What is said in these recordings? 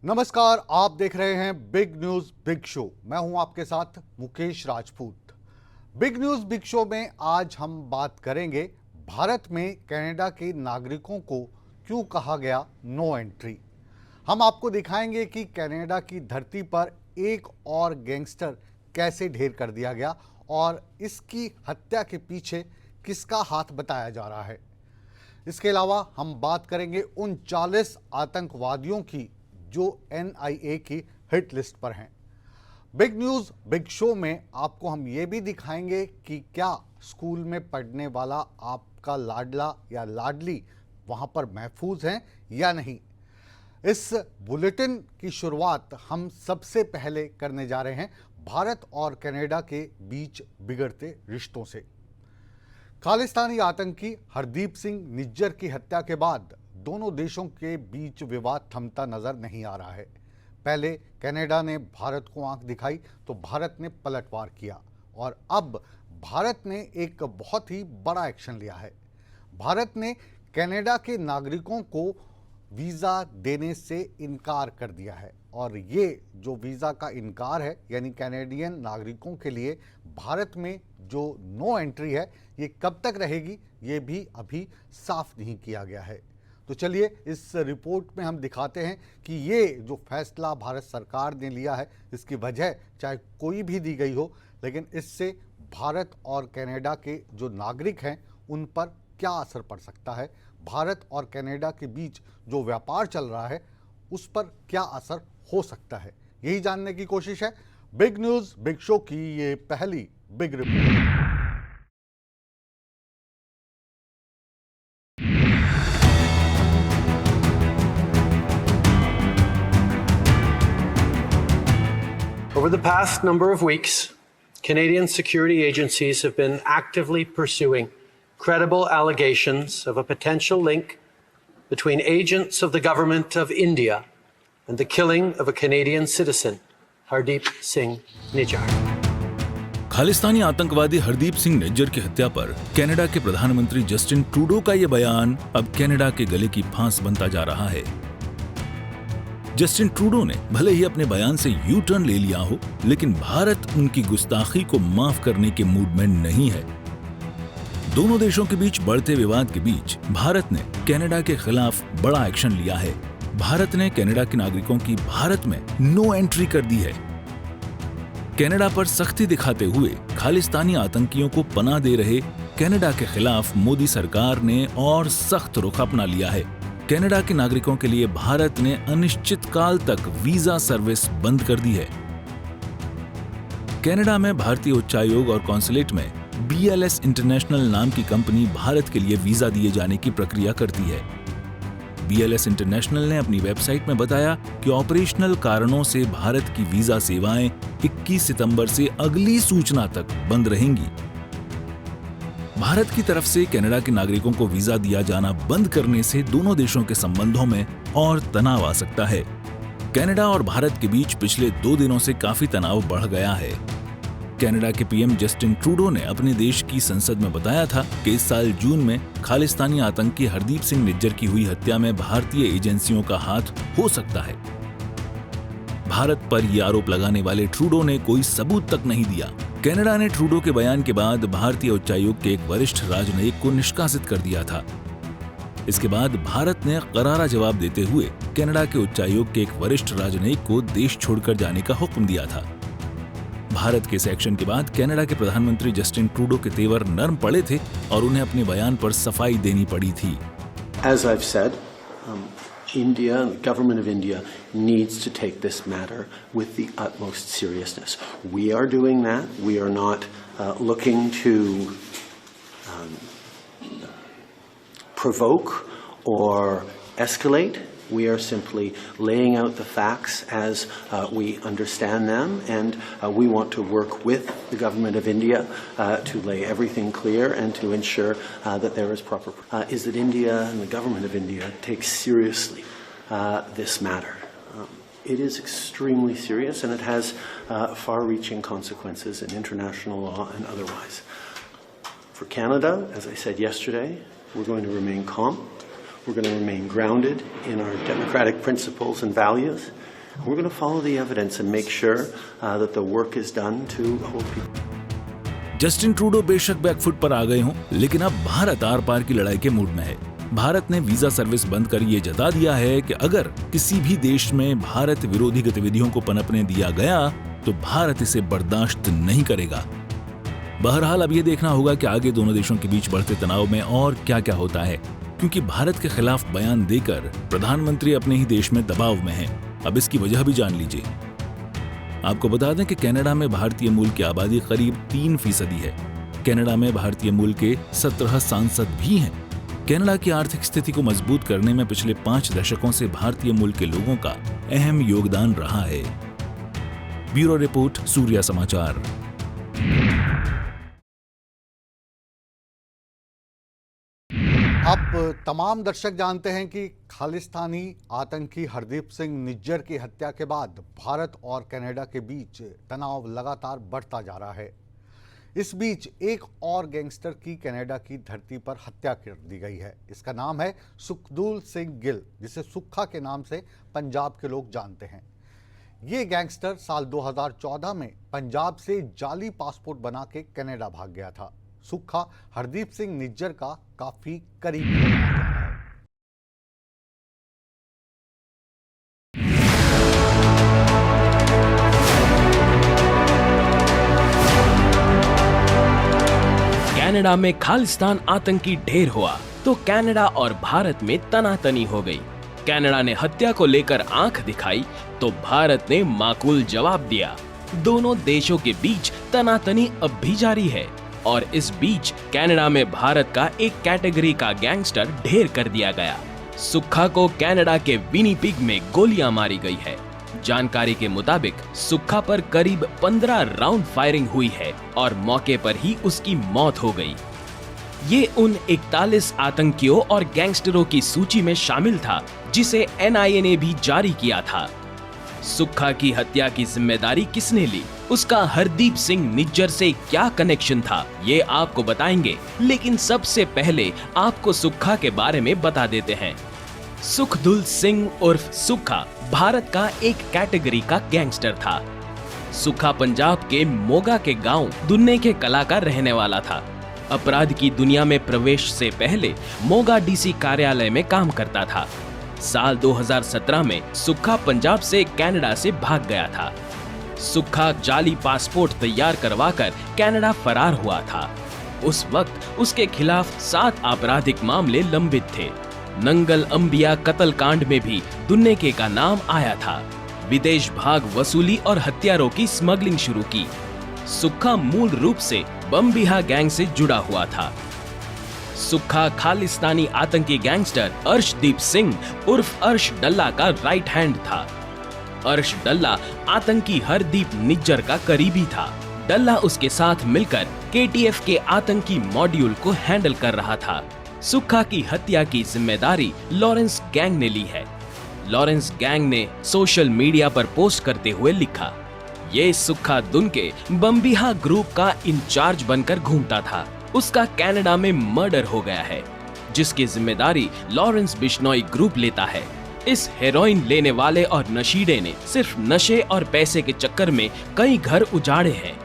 नमस्कार, आप देख रहे हैं बिग न्यूज बिग शो। मैं हूं आपके साथ Mukesh Rajput. Big news big show में आज हम बात करेंगे भारत में कनाडा के नागरिकों को क्यों कहा गया नो एंट्री। हम आपको दिखाएंगे कि कनाडा की धरती पर एक और गैंगस्टर कैसे ढेर कर दिया गया और इसकी हत्या के पीछे किसका हाथ बताया जा रहा है। इसके अलावा हम बात करेंगे उन 40 आतंकवादियों की जो NIA की हिट लिस्ट पर हैं। बिग न्यूज बिग शो में आपको हम ये भी दिखाएंगे कि क्या स्कूल में पढ़ने वाला आपका लाडला या लाडली वहां पर महफूज हैं या नहीं। इस बुलेटिन की शुरुआत हम सबसे पहले करने जा रहे हैं भारत और कनाडा के बीच बिगड़ते रिश्तों से। खालिस्तानी आतंकी हरदीप सिंह निज्जर की हत्या के बाद दोनों देशों के बीच विवाद थमता नजर नहीं आ रहा है। पहले कनाडा ने भारत को आंख दिखाई तो भारत ने पलटवार किया और अब भारत ने एक बहुत ही बड़ा एक्शन लिया है। भारत ने कनाडा के नागरिकों को वीज़ा देने से इनकार कर दिया है और ये जो वीज़ा का इनकार है यानी कैनेडियन नागरिकों के लिए भारत में जो नो एंट्री है ये कब तक रहेगी ये भी अभी साफ नहीं किया गया है। तो चलिए इस रिपोर्ट में हम दिखाते हैं कि ये जो फैसला भारत सरकार ने लिया है इसकी वजह चाहे कोई भी दी गई हो, लेकिन इससे भारत और कनाडा के जो नागरिक हैं उन पर क्या असर पड़ सकता है, भारत और कनाडा के बीच जो व्यापार चल रहा है उस पर क्या असर हो सकता है, यही जानने की कोशिश है बिग न्यूज बिग शो की ये पहली big report. Over the past number of weeks, Canadian security agencies have been actively pursuing credible allegations of a potential link between agents of the government of India and the killing of a Canadian citizen, Hardeep Singh Nijjar. Khalistani आतंकवादी हरदीप सिंह निज्जर की हत्या पर Canada के प्रधानमंत्री Justin Trudeau का यह बयान अब कनाडा के गले की फांस बनता जा रहा है। जस्टिन ट्रूडो ने भले ही अपने बयान से यू टर्न ले लिया हो, लेकिन भारत उनकी गुस्ताखी को माफ करने के मूड में नहीं है। दोनों देशों के बीच बढ़ते विवाद के बीच भारत ने कनाडा के खिलाफ बड़ा एक्शन लिया है। भारत ने कनाडा के नागरिकों की भारत में नो एंट्री कर दी है। कनाडा पर सख्ती दिखाते हुए खालिस्तानी आतंकियों को पनाह दे रहे कनाडा के खिलाफ मोदी सरकार ने और सख्त रुख अपना लिया है। कनाडा के नागरिकों के लिए भारत ने अनिश्चित काल तक वीजा सर्विस बंद कर दी है। कनाडा में भारतीय उच्चायोग और कॉन्सुलेट में BLS इंटरनेशनल नाम की कंपनी भारत के लिए वीजा दिए जाने की प्रक्रिया करती है। BLS इंटरनेशनल ने अपनी वेबसाइट में बताया कि ऑपरेशनल कारणों से भारत की वीजा सेवाएं 21 सितंबर से अगली सूचना तक बंद रहेंगी। भारत की तरफ से कनाडा के नागरिकों को वीजा दिया जाना बंद करने से दोनों देशों के संबंधों में और तनाव आ सकता है। कनाडा और भारत के बीच पिछले 2 दिनों से काफी तनाव बढ़ गया है। कनाडा के PM जस्टिन ट्रूडो ने अपने देश की संसद में बताया था कि इस साल जून में खालिस्तानी आतंकी हरदीप सिंह निज्जर की हुई हत्या में भारतीय एजेंसियों का हाथ हो सकता है। भारत पर यह आरोप लगाने वाले ट्रूडो ने कोई सबूत तक नहीं दिया। कनाडा ने ट्रूडो के बयान के बाद भारतीय उच्चायोग के एक वरिष्ठ राजनयिक को निष्कासित कर दिया था। इसके बाद भारत ने करारा जवाब देते हुए कनाडा के उच्चायोग के एक वरिष्ठ राजनयिक को देश छोड़कर जाने का हुक्म दिया था। भारत के इस एक्शन के बाद कनाडा के प्रधानमंत्री जस्टिन ट्रूडो के तेवर नरम पड़े थे और उन्हें अपने बयान पर सफाई देनी पड़ी थी। As I've said, India and the government of India needs to take this matter with the utmost seriousness. We are doing that. We are not looking to provoke or escalate. We are simply laying out the facts as we understand them, and we want to work with the government of India to lay everything clear and to ensure that there is proper is that India and the government of India takes seriously this matter. It is extremely serious, and it has far-reaching consequences in international law and otherwise. For Canada, as I said yesterday, we're going to remain calm. We're going to remain grounded in our democratic principles and values, We're going to follow the evidence and make sure that the work is done to hold people. Justin Trudeau बेशक back foot पर आ गए हों, लेकिन अब Bharat are पार की लड़ाई के mood में है। भारत ने वीजा सर्विस बंद कर ये जता दिया है कि अगर किसी भी देश में भारत विरोधी गतिविधियों को पनपने दिया गया तो भारत इसे बर्दाश्त नहीं करेगा। बहरहाल अब ये देखना होगा कि आगे दोनों देशों के बीच बढ़ते तनाव में और क्या क्या होता है, क्योंकि भारत के खिलाफ बयान देकर प्रधानमंत्री अपने ही देश में दबाव में हैं। अब इसकी वजह भी जान लीजिए। आपको बता दें कि कनाडा में भारतीय मूल की आबादी करीब 3% है। कनाडा में भारतीय मूल के 17 सांसद भी हैं। कनाडा की आर्थिक स्थिति को मजबूत करने में पिछले 5 दशकों से भारतीय मूल के लोगों का अहम योगदान रहा है। ब्यूरो रिपोर्ट, सूर्या समाचार। अब तमाम दर्शक जानते हैं कि खालिस्तानी आतंकी हरदीप सिंह निज्जर की हत्या के बाद भारत और कनाडा के बीच तनाव लगातार बढ़ता जा रहा है। इस बीच एक और गैंगस्टर की कनाडा की धरती पर हत्या कर दी गई है। इसका नाम है सुखदूल सिंह गिल, जिसे सुक्खा के नाम से पंजाब के लोग जानते हैं। ये गैंगस्टर साल 2014 में पंजाब से जाली पासपोर्ट बना के कनाडा भाग गया था। सुक्खा हरदीप सिंह निज्जर का काफी करीबी बताया जा रहा है। कनाडा में खालिस्तान आतंकी ढेर हुआ तो कनाडा और भारत में तनातनी हो गई। कनाडा ने हत्या को लेकर आंख दिखाई तो भारत ने माकूल जवाब दिया। दोनों देशों के बीच तनातनी अब भी जारी है और इस बीच कनाडा में भारत का एक कैटेगरी का गैंगस्टर ढेर कर दिया गया। सुक्खा को कनाडा के विनीपिग में गोलियां मारी गई है। जानकारी के मुताबिक सुक्खा पर करीब 15 राउंड फायरिंग हुई है और मौके पर ही उसकी मौत हो गई। ये उन 41 आतंकियों और गैंगस्टरों की सूची में शामिल था जिसे एनआईए ने भी जारी किया था। सुक्खा की हत्या की जिम्मेदारी किसने ली, उसका हरदीप सिंह निज्जर से क्या कनेक्शन था, ये आपको बताएंगे। लेकिन सबसे पहले आपको सुक्खा के बारे में बता देते हैं। सुखदुल सिंह उर्फ सुक्खा भारत का एक कैटेगरी का गैंगस्टर था। सुक्खा पंजाब के मोगा के गांव दुन्ने के कला का रहने वाला था। अपराध की दुनिया में प्रवेश से पहले मोगा डीसी कार्यालय में काम करता था। साल 2017 में सुक्खा पंजाब से कनाडा से भाग गया था। सुक्खा जाली पासपोर्ट तैयार करवाकर कनाडा फरार हुआ था। उस वक्त उसके खिलाफ 7 आपराधिक मामले लंबित थे। नंगल अंबिया कत्लकांड में भी दुन्नेके का नाम आया था। विदेश भाग वसूली और हथियारों की स्मगलिंग शुरू की। सुक्खा मूल रूप से बमबिहा गैंग से जुड़ा हुआ था। सुक्खा खालिस्तानी आतंकी गैंगस्टर अर्शदीप सिंह उर्फ अर्श डल्ला का राइट हैंड था। अर्श डल्ला आतंकी हरदीप निज्जर का करीबी था। डल्ला उसके साथ मिलकर केटीएफ के आतंकी मॉड्यूल को हैंडल कर रहा था। सुक्खा की हत्या की जिम्मेदारी लॉरेंस गैंग ने ली है। लॉरेंस गैंग ने सोशल मीडिया पर पोस्ट करते हुए लिखा, ये सुक्खा दुन के बमबिहा ग्रुप का इंचार्ज बनकर घूमता था। उसका कनाडा में मर्डर हो गया है, जिसकी जिम्मेदारी लॉरेंस बिश्नोई ग्रुप लेता है। इस हेरोइन लेने वाले और नशीड़े ने सिर्फ नशे और पैसे के चक्कर में कई घर उजाड़े हैं।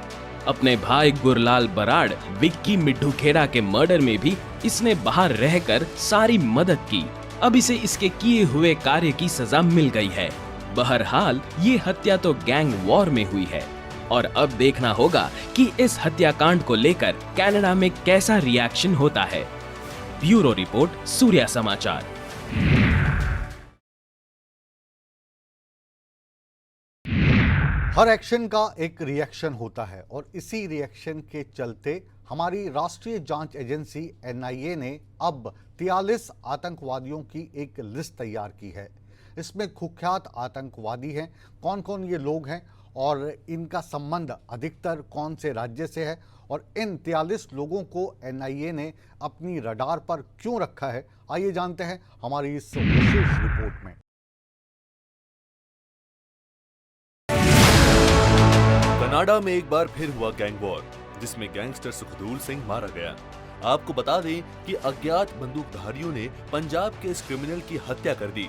अपने भाई गुरलाल बराड़ विक्की मिड्ढू खेड़ा के मर्डर में भी इसने बाहर रहकर सारी मदद की। अब इसे इसके किए हुए कार्य की सजा मिल गई है। बहरहाल ये हत्या तो गैंग वॉर में हुई है और अब देखना होगा कि इस हत्याकांड को लेकर कनाडा में कैसा रिएक्शन होता है। ब्यूरो रिपोर्ट, सूर्या समाचार। हर एक्शन का एक रिएक्शन होता है और इसी रिएक्शन के चलते हमारी राष्ट्रीय जांच एजेंसी एनआईए ने अब 43 आतंकवादियों की एक लिस्ट तैयार की है। इसमें कुख्यात आतंकवादी हैं, कौन कौन ये लोग हैं और इनका संबंध अधिकतर कौन से राज्य से है और इन 43 लोगों को एनआईए ने अपनी रडार पर क्यों रखा है, आइए जानते हैं हमारी इस विशेष रिपोर्ट में। कनाडा में एक बार फिर हुआ गैंग वॉर, जिसमें गैंगस्टर सुखदूल सिंह मारा गया। आपको बता दें कि अज्ञात बंदूकधारियों ने पंजाब के इस क्रिमिनल की हत्या कर दी।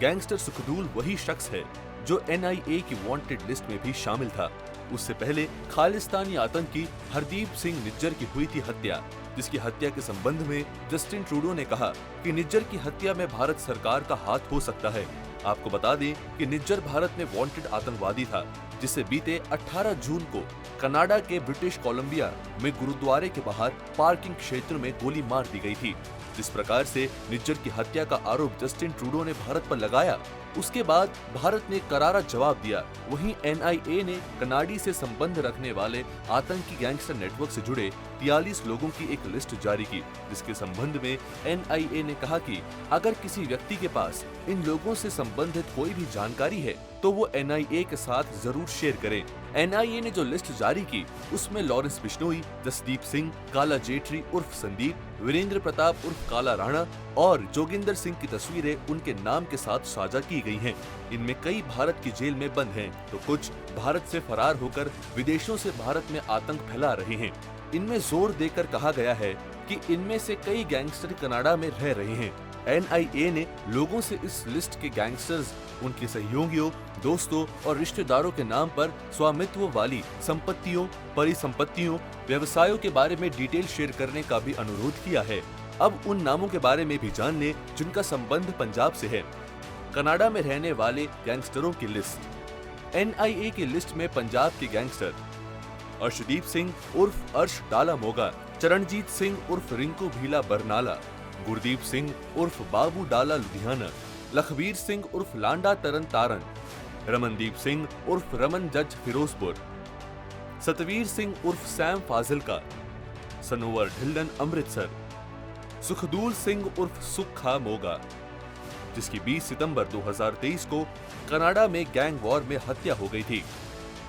गैंगस्टर सुखदूल वही शख्स है जो NIA की वांटेड लिस्ट में भी शामिल था। उससे पहले खालिस्तानी आतंकी हरदीप सिंह निज्जर की हुई थी हत्या, जिसकी हत्या के संबंध में जस्टिन ट्रूडो ने कहा कि निज्जर की हत्या में भारत सरकार का हाथ हो सकता है। आपको बता दें कि निज्जर भारत में वांटेड आतंकवादी था, जिसे बीते 18 जून को कनाडा के ब्रिटिश कोलंबिया में गुरुद्वारे के बाहर पार्किंग क्षेत्र में गोली मार दी गई थी। जिस प्रकार से निज्जर की हत्या का आरोप जस्टिन ट्रूडो ने भारत पर लगाया, उसके बाद भारत ने करारा जवाब दिया। वहीं NIA ने कनाडी से संबंध रखने वाले आतंकी गैंगस्टर नेटवर्क से जुड़े 43 लोगों की एक लिस्ट जारी की, जिसके संबंध में NIA ने कहा कि अगर किसी व्यक्ति के पास इन लोगों से संबंधित कोई भी जानकारी है तो वो NIA के साथ जरूर शेयर करें। NIA ने जो लिस्ट जारी की उसमें लॉरेंस बिश्नोई, जसदीप सिंह, काला जेठरी उर्फ संदीप, वीरेंद्र प्रताप उर्फ काला राणा और जोगिंदर सिंह की तस्वीरें उनके नाम के साथ साझा की गई हैं। इनमें कई भारत की जेल में बंद हैं, तो कुछ भारत से फरार होकर विदेशों से भारत में आतंक फैला रहे हैं। इनमें जोर देकर कहा गया है कि इनमें से कई गैंगस्टर कनाडा में रह रहे हैं। NIA ने लोगों से इस लिस्ट के गैंगस्टर्स, उनके सहयोगियों, दोस्तों और रिश्तेदारों के नाम पर स्वामित्व वाली संपत्तियों, परिसंपत्तियों, व्यवसायों के बारे में डिटेल शेयर करने का भी अनुरोध किया है। अब उन नामों के बारे में भी जान लें जिनका संबंध पंजाब से है। कनाडा में रहने वाले गैंगस्टरों की लिस्ट। NIA की लिस्ट में पंजाब के गैंगस्टर अर्शदीप सिंह उर्फ अर्श डाला मोगा, चरणजीत सिंह उर्फ रिंकू भीला बरनाला, गुरदीप सिंह उर्फ बाबू डाला लुधियाना, लखबीर सिंह उर्फ लांडा तरन तारन, रमनदीप सिंह उर्फ रमन जज फिरोजपुर, सतवीर सिंह उर्फ सैम फाजिलका, सनोवर ढिल्लन अमृतसर, सुखदूल सिंह उर्फ सुखा मोगा, जिसकी 20 सितंबर 2023 को कनाडा में गैंग वॉर में हत्या हो गई थी।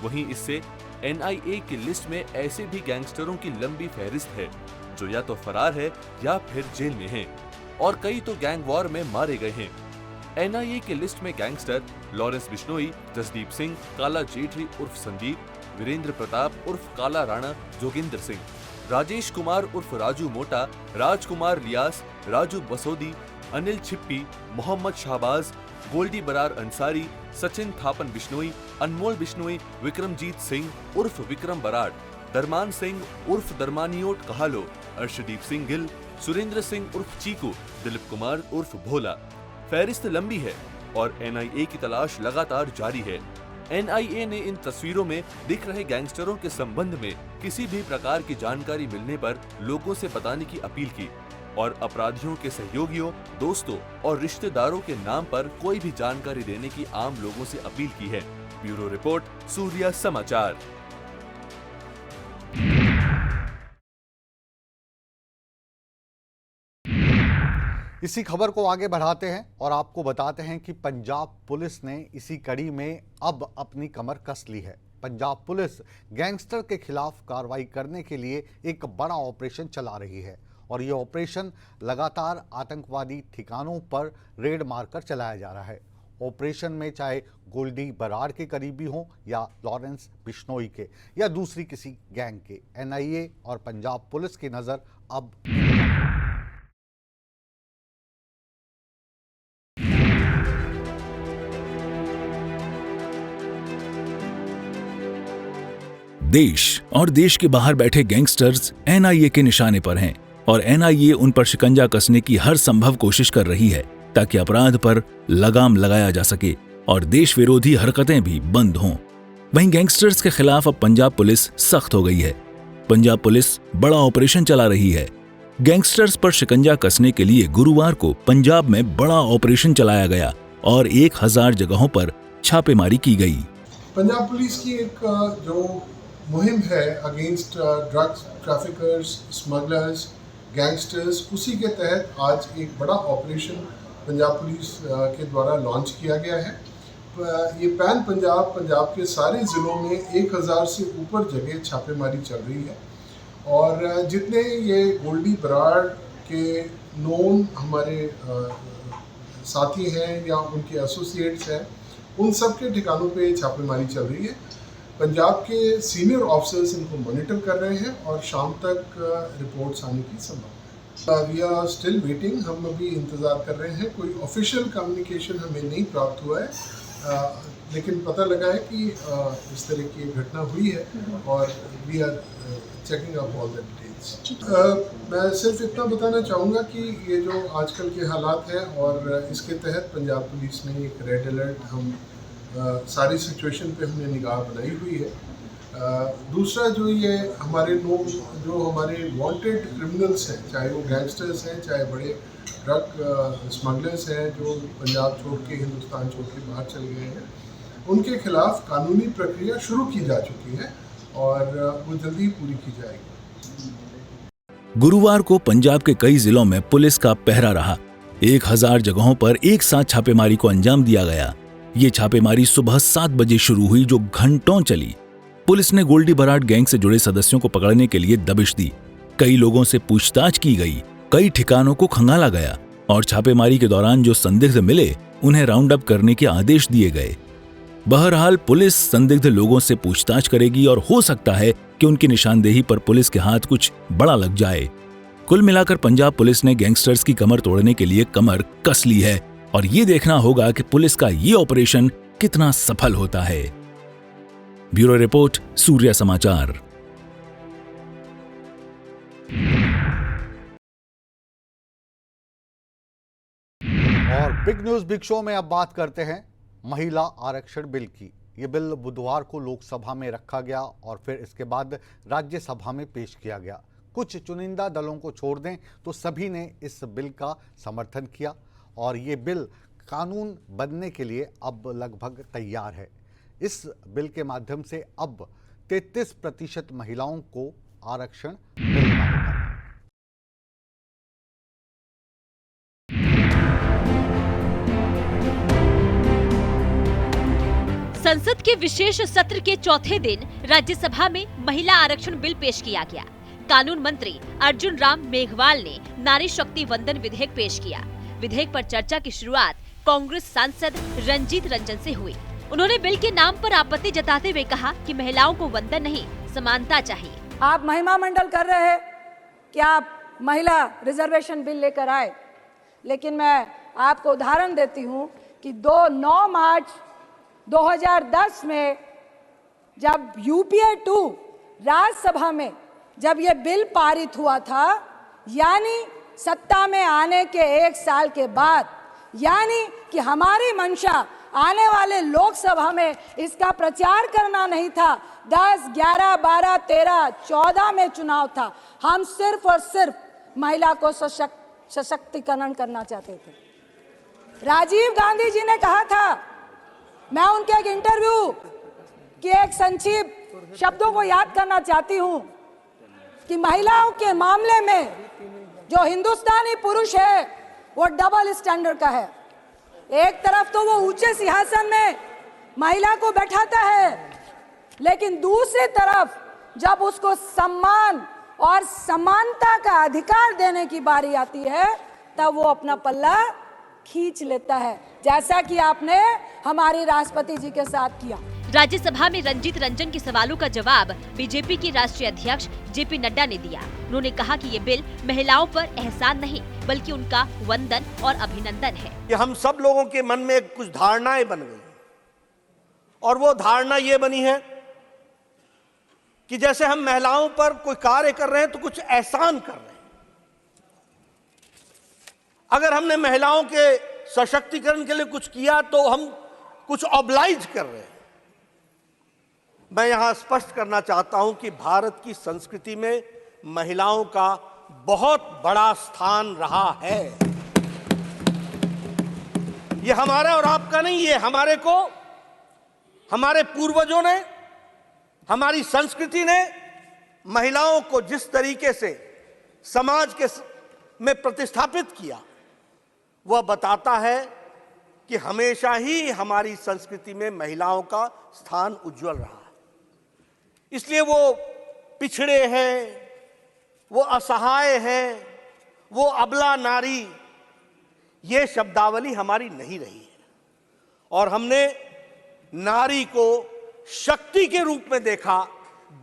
वहीं इससे NIA की लिस्ट में ऐसे भी गैंगस्टरों की लंबी फहरिस्त है जो या तो फरार है या फिर जेल में हैं, और कई तो गैंग वॉर में मारे गए हैं। NIA की लिस्ट में गैंगस्टर लॉरेंस बिश्नोई, जसदीप सिंह, काला जेठरी उर्फ संदीप, वीरेंद्र प्रताप उर्फ काला राणा, जोगिंदर सिंह, राजेश कुमार उर्फ राजू मोटा, राजकुमार लियास, राजू बसोदी, अनिल छिप्पी, मोहम्मद शाहबाज, गोल्डी बरार अंसारी, सचिन थापन बिश्नोई, अनमोल बिश्नोई, विक्रमजीत सिंह उर्फ विक्रम बराड़, दरमान सिंह उर्फ दरमानियोट कहालो, अर्शदीप सिंह गिल, सुरेंद्र सिंह उर्फ चीकू, दिलीप कुमार उर्फ भोला। फहरिस्त लंबी है और NIA की तलाश लगातार जारी है। NIA ने इन तस्वीरों में दिख रहे गैंगस्टरों के संबंध में किसी भी प्रकार की जानकारी मिलने पर लोगों से बताने की अपील की और अपराधियों के सहयोगियों, दोस्तों और रिश्तेदारों के नाम पर कोई भी जानकारी देने की आम लोगों से अपील की है। ब्यूरो रिपोर्ट, सूर्या समाचार। इसी खबर को आगे बढ़ाते हैं और आपको बताते हैं कि पंजाब पुलिस ने इसी कड़ी में अब अपनी कमर कस ली है। पंजाब पुलिस गैंगस्टर के खिलाफ कार्रवाई करने के लिए एक बड़ा ऑपरेशन चला रही है और ये ऑपरेशन लगातार आतंकवादी ठिकानों पर रेड मारकर चलाया जा रहा है। ऑपरेशन में चाहे गोल्डी बराड़ के करीबी हों या लॉरेंस बिश्नोई के या दूसरी किसी गैंग के, NIA और पंजाब पुलिस की नज़र अब देश और देश के बाहर बैठे गैंगस्टर्स NIA के निशाने पर हैं और NIA उन पर शिकंजा कसने की हर संभव कोशिश कर रही है ताकि अपराध पर लगाम लगाया जा सके और देश विरोधी हरकतें भी बंद हों। वहीं गैंगस्टर्स के खिलाफ अब पंजाब पुलिस सख्त हो गई है। पंजाब पुलिस बड़ा ऑपरेशन चला रही है। गैंगस्टर्स पर शिकंजा कसने के लिए गुरुवार को पंजाब में बड़ा ऑपरेशन चलाया गया और 1000 जगहों पर छापेमारी की गई। पंजाब पुलिस की एक जो मुहिम है against drugs traffickers, smugglers, gangsters, उसी के तहत आज एक बड़ा ऑपरेशन पंजाब पुलिस के द्वारा लॉन्च किया गया है। ये पैन पंजाब के सारे ज़िलों में 1000 से ऊपर जगह छापेमारी चल रही है और जितने ये गोल्डी बराड़ के नोन हमारे साथी हैं या उनके एसोसिएट्स हैं, उन सब के ठिकानों पे छापेमारी चल रही है। पंजाब के सीनियर ऑफिसर्स इनको मॉनिटर कर रहे हैं और शाम तक रिपोर्ट्स आने की संभावना है। वी आर स्टिल वेटिंग, हम अभी इंतज़ार कर रहे हैं। कोई ऑफिशियल कम्युनिकेशन हमें नहीं प्राप्त हुआ है लेकिन पता लगा है कि इस तरह की एक घटना हुई है और we are checking up all the details. मैं सिर्फ इतना बताना चाहूँगा कि ये जो आजकल के हालात हैं और इसके तहत पंजाब पुलिस ने एक रेड अलर्ट हम सारी सिचुएशन पे हमने निगाह बनाई हुई है। दूसरा जो ये हमारे लोग जो हमारे वांटेड क्रिमिनल्स हैं, चाहे वो गैंगस्टर्स हैं, चाहे बड़े ड्रग स्मगलर्स हैं जो पंजाब छोड़ के हिंदुस्तान छोड़ के बाहर चले गए हैं, उनके खिलाफ कानूनी प्रक्रिया शुरू की जा चुकी है और वो जल्दी ही पूरी की जाएगी। गुरुवार को पंजाब के कई जिलों में पुलिस का पहरा रहा। 1000 जगहों पर एक साथ छापेमारी को अंजाम दिया गया। ये छापेमारी सुबह 7 बजे शुरू हुई जो घंटों चली। पुलिस ने गोल्डी बराड गैंग से जुड़े सदस्यों को पकड़ने के लिए दबिश दी। कई लोगों से पूछताछ की गई, कई ठिकानों को खंगाला गया और छापेमारी के दौरान जो संदिग्ध मिले उन्हें राउंड अप करने के आदेश दिए गए। बहरहाल पुलिस संदिग्ध लोगों से पूछताछ करेगी और हो सकता है कि उनकी निशानदेही पर पुलिस के हाथ कुछ बड़ा लग जाए। कुल मिलाकर पंजाब पुलिस ने गैंगस्टर्स की कमर तोड़ने के लिए कमर कस ली है और ये देखना होगा कि पुलिस का ये ऑपरेशन कितना सफल होता है। ब्यूरो रिपोर्ट, सूर्य समाचार। और बिग न्यूज बिग शो में अब बात करते हैं महिला आरक्षण बिल की। ये बिल बुधवार को लोकसभा में रखा गया और फिर इसके बाद राज्यसभा में पेश किया गया। कुछ चुनिंदा दलों को छोड़ दें तो सभी ने इस बिल का समर्थन किया और ये बिल कानून बनने के लिए अब लगभग तैयार है। इस बिल के माध्यम से अब 33% महिलाओं को आरक्षण मिल पाएगा। संसद के विशेष सत्र के चौथे दिन राज्यसभा में महिला आरक्षण बिल पेश किया गया। कानून मंत्री अर्जुन राम मेघवाल ने नारी शक्ति वंदन विधेयक पेश किया। विधेयक पर चर्चा की शुरुआत कांग्रेस सांसद रंजीत रंजन से हुई। उन्होंने बिल के नाम पर आपत्ति जताते हुए कहा कि महिलाओं को वंदन नहीं, समानता चाहिए। आप महिमा मंडल कर रहे हैं कि आप महिला रिजर्वेशन बिल लेकर आए, लेकिन मैं आपको उदाहरण देती हूं कि 9 मार्च 2010 में जब यूपीए 2 राज्यसभा में जब ये बिल पारित हुआ था, यानी सत्ता में आने के 1 साल के बाद, यानी कि हमारी मंशा आने वाले लोकसभा में इसका प्रचार करना नहीं था। 10, 11, 12, 13, 14 में चुनाव था। हम सिर्फ और सिर्फ महिला को सशक्तिकरण करना चाहते थे। राजीव गांधी जी ने कहा था, मैं उनके एक इंटरव्यू के एक संक्षिप्त शब्दों को याद करना चाहती हूं कि महिलाओं के मामले में जो हिंदुस्तानी पुरुष है वो डबल स्टैंडर्ड का है। एक तरफ तो वो ऊंचे सिंहासन में महिला को बैठाता है, लेकिन दूसरी तरफ जब उसको सम्मान और समानता का अधिकार देने की बारी आती है तब वो अपना पल्ला खींच लेता है, जैसा कि आपने हमारी राष्ट्रपति जी के साथ किया। राज्यसभा में रंजीत रंजन के सवालों का जवाब बीजेपी के राष्ट्रीय अध्यक्ष जेपी नड्डा ने दिया। उन्होंने कहा कि ये बिल महिलाओं पर एहसान नहीं बल्कि उनका वंदन और अभिनंदन है। कि हम सब लोगों के मन में कुछ धारणाएं बन गई और वो धारणा ये बनी है कि जैसे हम महिलाओं पर कोई कार्य कर रहे हैं तो कुछ एहसान कर रहे हैं। अगर हमने महिलाओं के सशक्तिकरण के लिए कुछ किया तो हम कुछ ऑब्लाइज कर रहे हैं। मैं यहां स्पष्ट करना चाहता हूं कि भारत की संस्कृति में महिलाओं का बहुत बड़ा स्थान रहा है। ये हमारा और आपका नहीं, ये हमारे पूर्वजों ने, हमारी संस्कृति ने महिलाओं को जिस तरीके से समाज में प्रतिस्थापित किया, वह बताता है कि हमेशा ही हमारी संस्कृति में महिलाओं का स्थान उज्जवल रहा है। इसलिए वो पिछड़े हैं, वो असहाय हैं, वो अबला नारी, ये शब्दावली हमारी नहीं रही है और हमने नारी को शक्ति के रूप में देखा,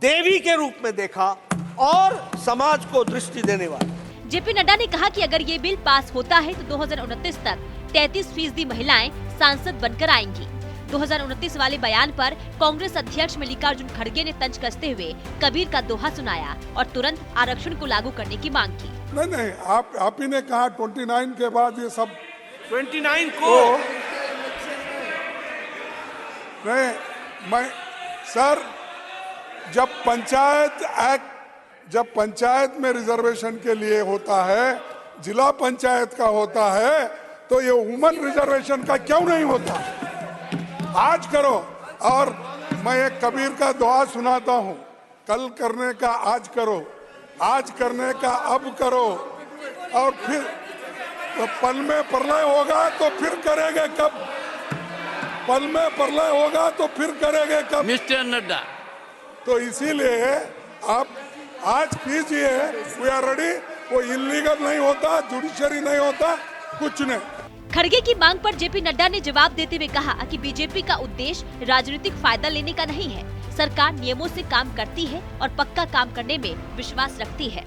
देवी के रूप में देखा और समाज को दृष्टि देने वाला। जेपी नड्डा ने कहा कि अगर ये बिल पास होता है तो 2029 तक 33% महिलाएं सांसद बनकर आएंगी। 2029 वाले बयान पर कांग्रेस अध्यक्ष मल्लिकार्जुन खड़गे ने तंज कसते हुए कबीर का दोहा सुनाया और तुरंत आरक्षण को लागू करने की मांग की। नहीं, आप ही ने कहा 29 के बाद ये सब 29 को नहीं, मैं सर जब पंचायत में रिजर्वेशन के लिए होता है, जिला पंचायत का होता है, तो ये वुमन रिजर्वेशन का क्यों नहीं होता? आज करो। और मैं एक कबीर का दुआ सुनाता हूँ, कल करने का आज करो, आज करने का अब करो, और फिर तो पल में प्रलय होगा तो फिर करेंगे कब? पल में प्रलय होगा तो फिर करेंगे कब? मिस्टर नड्डा, तो इसीलिए आप आज कीजिए, वी आर रेडी। वो इलीगल नहीं होता, जुडिशरी नहीं होता, कुछ नहीं। खड़गे की मांग पर जेपी नड्डा ने जवाब देते हुए कहा कि बीजेपी का उद्देश्य राजनीतिक फायदा लेने का नहीं है। सरकार नियमों से काम करती है और पक्का काम करने में विश्वास रखती है।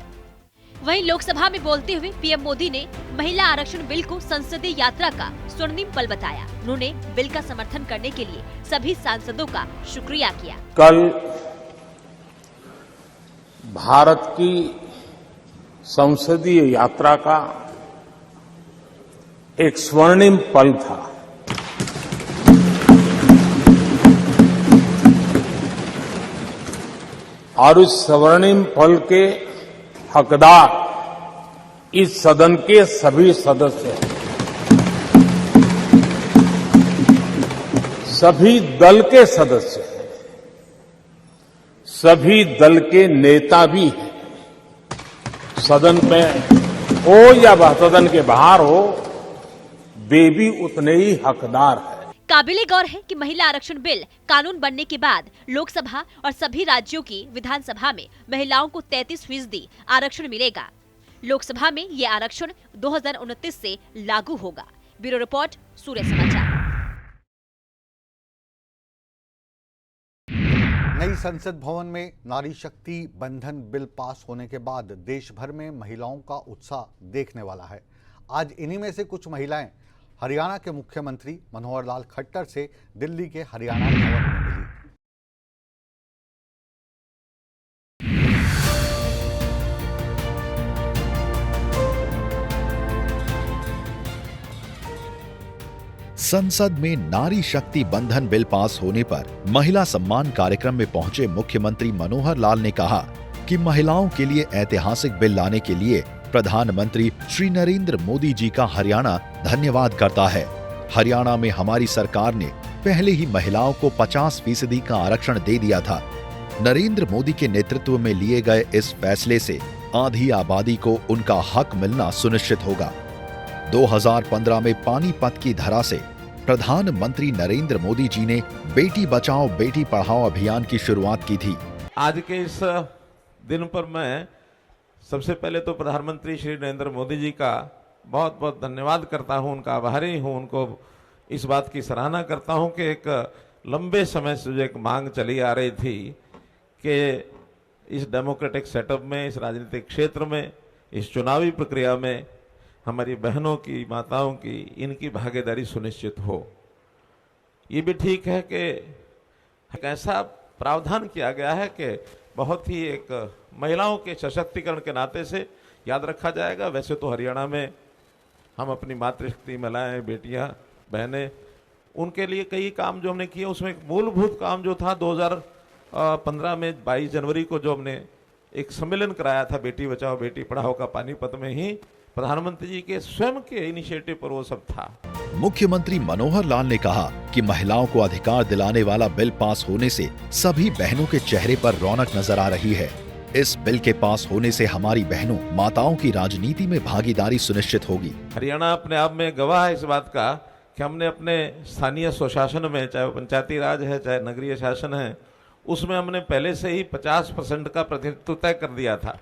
वहीं लोकसभा में बोलते हुए पीएम मोदी ने महिला आरक्षण बिल को संसदीय यात्रा का स्वर्णिम पल बताया। उन्होंने बिल का समर्थन करने के लिए सभी सांसदों का शुक्रिया किया। कल भारत की संसदीय यात्रा का एक स्वर्णिम पल था। और उस स्वर्णिम पल के हकदार इस सदन के सभी सदस्य हैं, सभी दल के सदस्य हैं, सभी दल के नेता भी हैं। सदन में हो या वह सदन के बाहर हो, वे भी उतने ही हकदार हैं। काबिले गौर है कि महिला आरक्षण बिल कानून बनने के बाद लोकसभा और सभी राज्यों की विधानसभा में महिलाओं को 33% आरक्षण मिलेगा। लोकसभा में ये आरक्षण 2029 से लागू होगा। ब्यूरो रिपोर्ट, सूर्य समाचार। नई संसद भवन में नारी शक्ति बंधन बिल पास होने के बाद देश भर में महिलाओं का उत्साह देखने वाला है। आज इन्हीं में से कुछ महिलाएं हरियाणा के मुख्यमंत्री मनोहर लाल खट्टर से दिल्ली के हरियाणा भवन में मिली। संसद में नारी शक्ति बंधन बिल पास होने पर महिला सम्मान कार्यक्रम में पहुंचे मुख्यमंत्री मनोहर लाल ने कहा कि महिलाओं के लिए ऐतिहासिक बिल लाने के लिए प्रधानमंत्री श्री नरेंद्र मोदी जी का हरियाणा धन्यवाद करता है। हरियाणा में हमारी सरकार ने पहले ही महिलाओं को 50% का आरक्षण दे दिया था। नरेंद्र मोदी के नेतृत्व में लिए गए इस फैसले से आधी आबादी को उनका हक मिलना सुनिश्चित होगा। 2015 में पानीपत की धरा से प्रधानमंत्री नरेंद्र मोदी जी ने बेटी बचाओ बेटी पढ़ाओ अभियान की शुरुआत की थी। आज के इस दिन पर मैं सबसे पहले तो प्रधानमंत्री श्री नरेंद्र मोदी जी का बहुत बहुत धन्यवाद करता हूं, उनका आभारी हूं, उनको इस बात की सराहना करता हूं कि एक लंबे समय से जो एक मांग चली आ रही थी कि इस डेमोक्रेटिक सेटअप में, इस राजनीतिक क्षेत्र में, इस चुनावी प्रक्रिया में हमारी बहनों की, माताओं की, इनकी भागीदारी सुनिश्चित हो। ये भी ठीक है कि एक ऐसा प्रावधान किया गया है कि बहुत ही एक महिलाओं के सशक्तिकरण के नाते से याद रखा जाएगा। वैसे तो हरियाणा में हम अपनी मातृशक्ति महिलाएं, बेटियां, बहनें, उनके लिए कई काम जो हमने किए, उसमें एक मूलभूत काम जो था 2015 में 22 जनवरी को जो हमने एक सम्मेलन कराया था बेटी बचाओ बेटी पढ़ाओ का, पानीपत में ही प्रधानमंत्री जी के स्वयं के इनिशिएटिव पर वो सब था। मुख्यमंत्री मनोहर लाल ने कहा कि महिलाओं को अधिकार दिलाने वाला बिल पास होने से सभी बहनों के चेहरे पर रौनक नजर आ रही है। इस बिल के पास होने से हमारी बहनों, माताओं की राजनीति में भागीदारी सुनिश्चित होगी। हरियाणा अपने आप में गवाह है इस बात का कि हमने अपने स्थानीय स्वशासन में, चाहे पंचायती राज है, चाहे नगरीय शासन है, उसमें हमने पहले से ही 50% का प्रतिनिधित्व तय कर दिया था।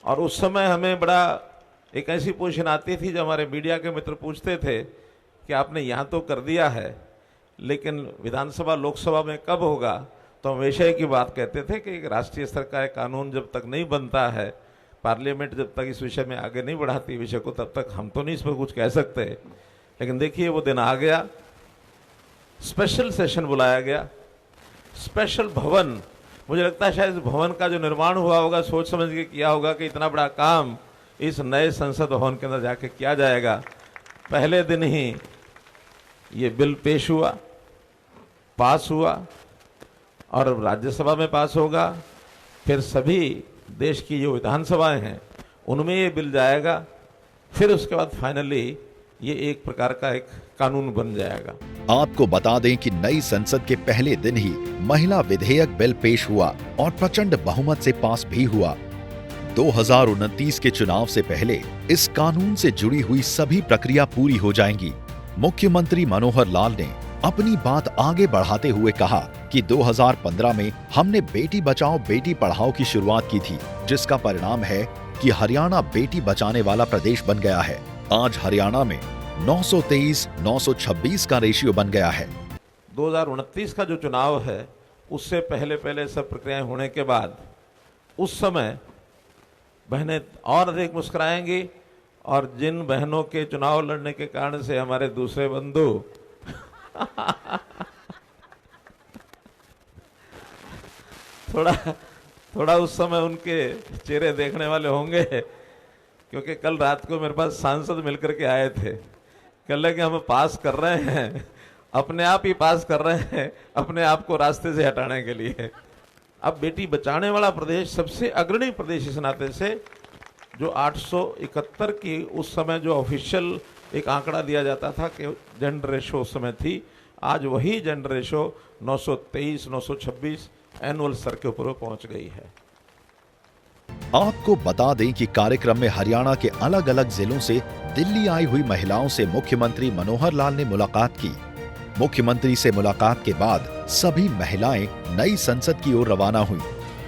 और उस समय हमें बड़ा एक ऐसी पोजीशन आती थी जब हमारे मीडिया के मित्र पूछते थे कि आपने यहाँ तो कर दिया है, लेकिन विधानसभा लोकसभा में कब होगा, तो हम हमेशा की बात कहते थे कि राष्ट्रीय स्तर का एक कानून जब तक नहीं बनता है, पार्लियामेंट जब तक इस विषय में आगे नहीं बढ़ाती विषय को, तब तक हम तो नहीं इस पर कुछ कह सकते। लेकिन देखिए वो दिन आ गया स्पेशल सेशन बुलाया गया, स्पेशल भवन, मुझे लगता है शायद इस भवन का जो निर्माण हुआ होगा सोच समझ के किया होगा कि इतना बड़ा काम इस नए संसद भवन के अंदर जाके किया जाएगा। पहले दिन ही ये बिल पेश हुआ, पास हुआ और राज्यसभा में पास होगा, फिर सभी देश की जो विधानसभाएं हैं उनमें ये बिल जाएगा, फिर उसके बाद फाइनली ये एक प्रकार का एक कानून बन जाएगा। आपको बता दें कि नई संसद के पहले दिन ही महिला विधेयक बिल पेश हुआ और प्रचंड बहुमत से पास भी हुआ। 2029 के चुनाव से पहले इस कानून से जुड़ी हुई सभी प्रक्रिया पूरी हो जाएंगी। मुख्यमंत्री मनोहर लाल ने अपनी बात आगे बढ़ाते हुए कहा कि 2015 में हमने बेटी बचाओ बेटी पढ़ाओ की शुरुआत की थी, जिसका परिणाम है कि हरियाणा बेटी बचाने वाला प्रदेश बन गया है। आज हरियाणा में 923-926 का रेशियो बन गया है। 2029 का जो चुनाव है उससे पहले सब प्रक्रियाएं होने के बाद उस समय बहनें और अधिक मुस्कुराएंगी और जिन बहनों के चुनाव लड़ने के कारण से हमारे दूसरे बंधु थोड़ा उस समय उनके चेहरे देखने वाले होंगे, क्योंकि कल रात को मेरे पास सांसद मिलकर के आए थे। कह रहे कि हम पास कर रहे हैं, अपने आप ही पास कर रहे हैं, अपने आप को रास्ते से हटाने के लिए। अब बेटी बचाने वाला प्रदेश सबसे अग्रणी प्रदेश इस नाते से, जो 871 की उस समय जो ऑफिशियल एक आंकड़ा दिया जाता था कि जेंडर रेशो उस समय थी, आज वही जेंडर रेशो 923-926 एनुअल स्तर के ऊपर पहुंच गई है। आपको बता दें कि कार्यक्रम में हरियाणा के अलग अलग जिलों से दिल्ली आई हुई महिलाओं से मुख्यमंत्री मनोहर लाल ने मुलाकात की। मुख्यमंत्री से मुलाकात के बाद सभी महिलाएं नई संसद की ओर रवाना हुई।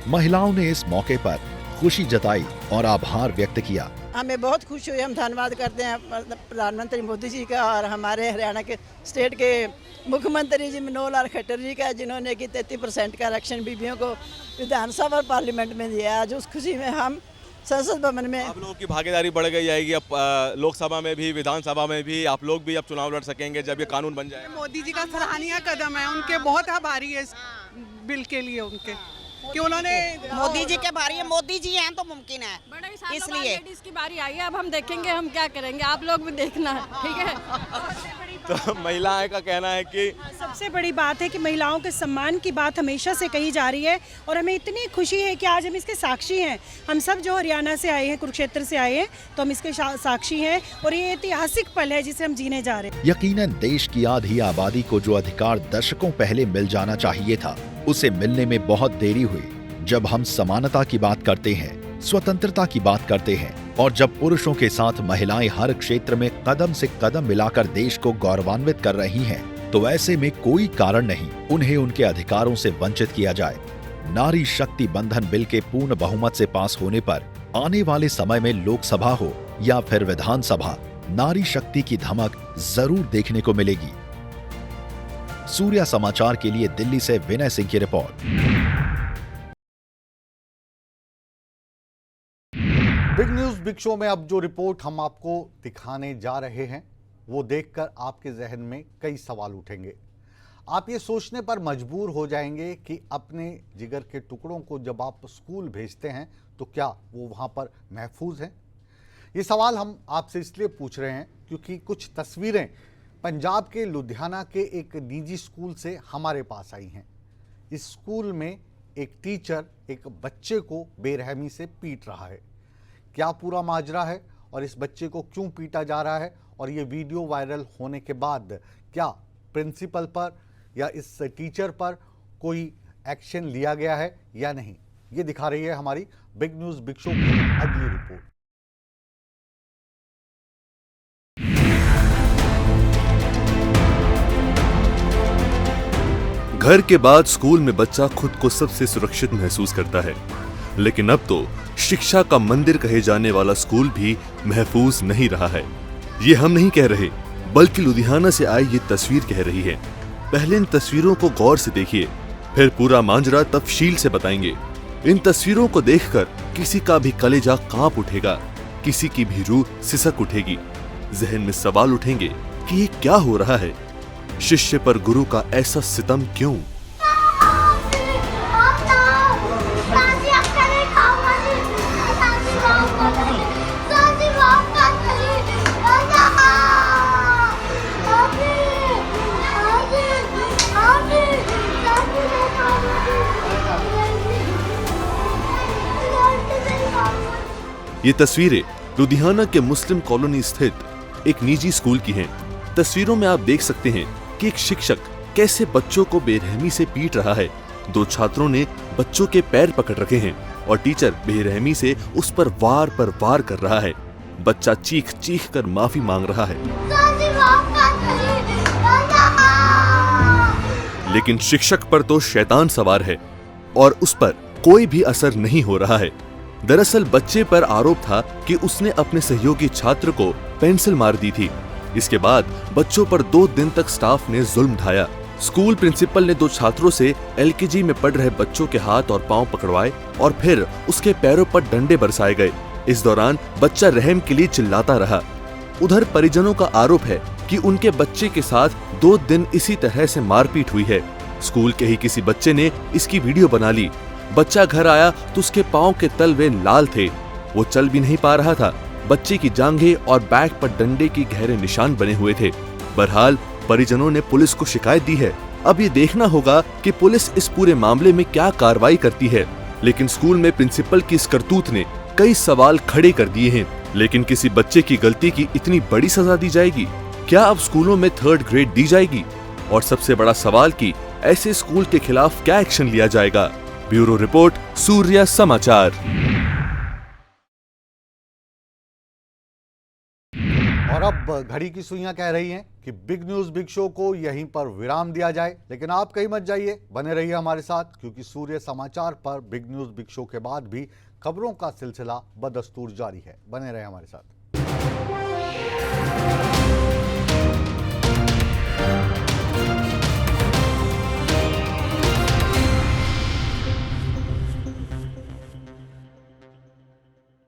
महिलाओं ने इस मौके पर खुशी जताई और आभार व्यक्त किया। हमें बहुत खुशी हुई, हम धन्यवाद करते हैं प्रधानमंत्री मोदी जी का और हमारे हरियाणा के स्टेट के मुख्यमंत्री जी मनोहर लाल खट्टर जी का, जिन्होंने कि 33% का आरक्षण बीबियों को विधानसभा और पार्लियामेंट में दिया। आज उस खुशी में हम संसद भवन में आप लोगों की भागीदारी बढ़ गई जाएगी। अब लोकसभा में भी विधानसभा में भी आप लोग भी अब चुनाव लड़ सकेंगे जब ये कानून बन जाए। मोदी जी का सराहनीय कदम है, उनके बहुत आभारी है इस बिल के लिए उनके कि उन्होंने मोदी जी के बारी है, मोदी जी हैं तो मुमकिन है, इसलिए इसकी बारी आई है। अब हम देखेंगे हम क्या करेंगे, आप लोग भी देखना, ठीक है। तो महिलाएं का कहना है कि सबसे बड़ी बात है कि महिलाओं के सम्मान की बात हमेशा से कही जा रही है और हमें इतनी खुशी है कि आज हम इसके साक्षी हैं। हम सब जो हरियाणा से आए हैं, कुरुक्षेत्र से आए हैं, तो हम इसके साक्षी हैं और ये ऐतिहासिक पल है जिसे हम जीने जा रहे हैं। यकीनन देश की आधी आबादी को जो अधिकार दशकों पहले मिल जाना चाहिए था, उसे मिलने में बहुत देरी हुई। जब हम समानता की बात करते हैं, स्वतंत्रता की बात करते हैं और जब पुरुषों के साथ महिलाएं हर क्षेत्र में कदम से कदम मिलाकर देश को गौरवान्वित कर रही हैं, तो ऐसे में कोई कारण नहीं उन्हें उनके अधिकारों से वंचित किया जाए। नारी शक्ति बंधन बिल के पूर्ण बहुमत से पास होने पर आने वाले समय में लोकसभा हो या फिर विधानसभा, नारी शक्ति की धमक जरूर देखने को मिलेगी। सूर्या समाचार के लिए दिल्ली से विनय सिंह की report. Big news big show में अब जो रिपोर्ट हम आपको दिखाने जा रहे हैं, वो देखकर आपके जहन में कई सवाल उठेंगे। आप ये सोचने पर मजबूर हो जाएंगे कि अपने जिगर के टुकड़ों को जब आप स्कूल भेजते हैं तो क्या वो वहाँ पर महफूज हैं? ये सवाल हम आपसे इसलिए पूछ रहे हैं क्योंकि कुछ तस्वीरें पंजाब के लुधियाना के एक निजी स्कूल से हमारे पास आई हैं। इस स्कूल में एक टीचर एक बच्चे को बेरहमी से पीट रहा है। क्या पूरा माजरा है और इस बच्चे को क्यों पीटा जा रहा है, और ये वीडियो वायरल होने के बाद क्या प्रिंसिपल पर या इस टीचर पर कोई एक्शन लिया गया है या नहीं, ये दिखा रही है हमारी बिग न्यूज बिग शो की अगली रिपोर्ट। घर के बाद स्कूल में बच्चा खुद को सबसे सुरक्षित महसूस करता है, लेकिन अब तो शिक्षा का मंदिर कहे जाने वाला स्कूल भी महफूज नहीं रहा है। ये हम नहीं कह रहे, बल्कि लुधियाना से आई ये तस्वीर कह रही है। पहले इन तस्वीरों को गौर से देखिए, फिर पूरा मांजरा तफसील से बताएंगे। इन तस्वीरों को देखकर किसी का भी कलेजा कांप उठेगा, किसी की भी रूह सिसक उठेगी। जहन में सवाल उठेंगे कि ये क्या हो रहा है। शिष्य पर गुरु का ऐसा सितम क्यों? ये तस्वीरें लुधियाना के मुस्लिम कॉलोनी स्थित एक निजी स्कूल की हैं। तस्वीरों में आप देख सकते हैं कि एक शिक्षक कैसे बच्चों को बेरहमी से पीट रहा है। दो छात्रों ने बच्चों के पैर पकड़ रखे हैं और टीचर बेरहमी से उस पर वार कर रहा है। बच्चा चीख चीख कर माफी मांग रहा है, लेकिन शिक्षक पर तो शैतान सवार है और उस पर कोई भी असर नहीं हो रहा है। दरअसल बच्चे पर आरोप था कि उसने अपने सहयोगी छात्र को पेंसिल मार दी थी। इसके बाद बच्चों पर 2 दिन तक स्टाफ ने जुल्म ढाया। स्कूल प्रिंसिपल ने 2 छात्रों से एलकेजी में पढ़ रहे बच्चों के हाथ और पांव पकड़वाए और फिर उसके पैरों पर डंडे बरसाए गए। इस दौरान बच्चा रहम के लिए चिल्लाता रहा। उधर परिजनों का आरोप है कि उनके बच्चे के साथ 2 दिन इसी तरह से मारपीट हुई है। स्कूल के ही किसी बच्चे ने इसकी वीडियो बना ली। बच्चा घर आया तो उसके पांव के तलवे लाल थे, वो चल भी नहीं पा रहा था। बच्चे की जांघें और बैक पर डंडे के गहरे निशान बने हुए थे। बहरहाल परिजनों ने पुलिस को शिकायत दी है। अब ये देखना होगा कि पुलिस इस पूरे मामले में क्या कार्रवाई करती है। लेकिन स्कूल में प्रिंसिपल की इस करतूत ने कई सवाल खड़े कर दिए हैं। लेकिन किसी बच्चे की गलती की इतनी बड़ी सजा दी जाएगी? क्या अब स्कूलों में 3rd ग्रेड दी जाएगी? और सबसे बड़ा सवाल कि ऐसे स्कूल के खिलाफ क्या एक्शन लिया जाएगा? ब्यूरो रिपोर्ट, सूर्य समाचार। और अब घड़ी की सुइयां कह रही हैं कि बिग न्यूज बिग शो को यहीं पर विराम दिया जाए, लेकिन आप कहीं मत जाइए, बने रहिए हमारे साथ, क्योंकि सूर्य समाचार पर बिग न्यूज बिग शो के बाद भी खबरों का सिलसिला बदस्तूर जारी है। बने रहे हमारे साथ।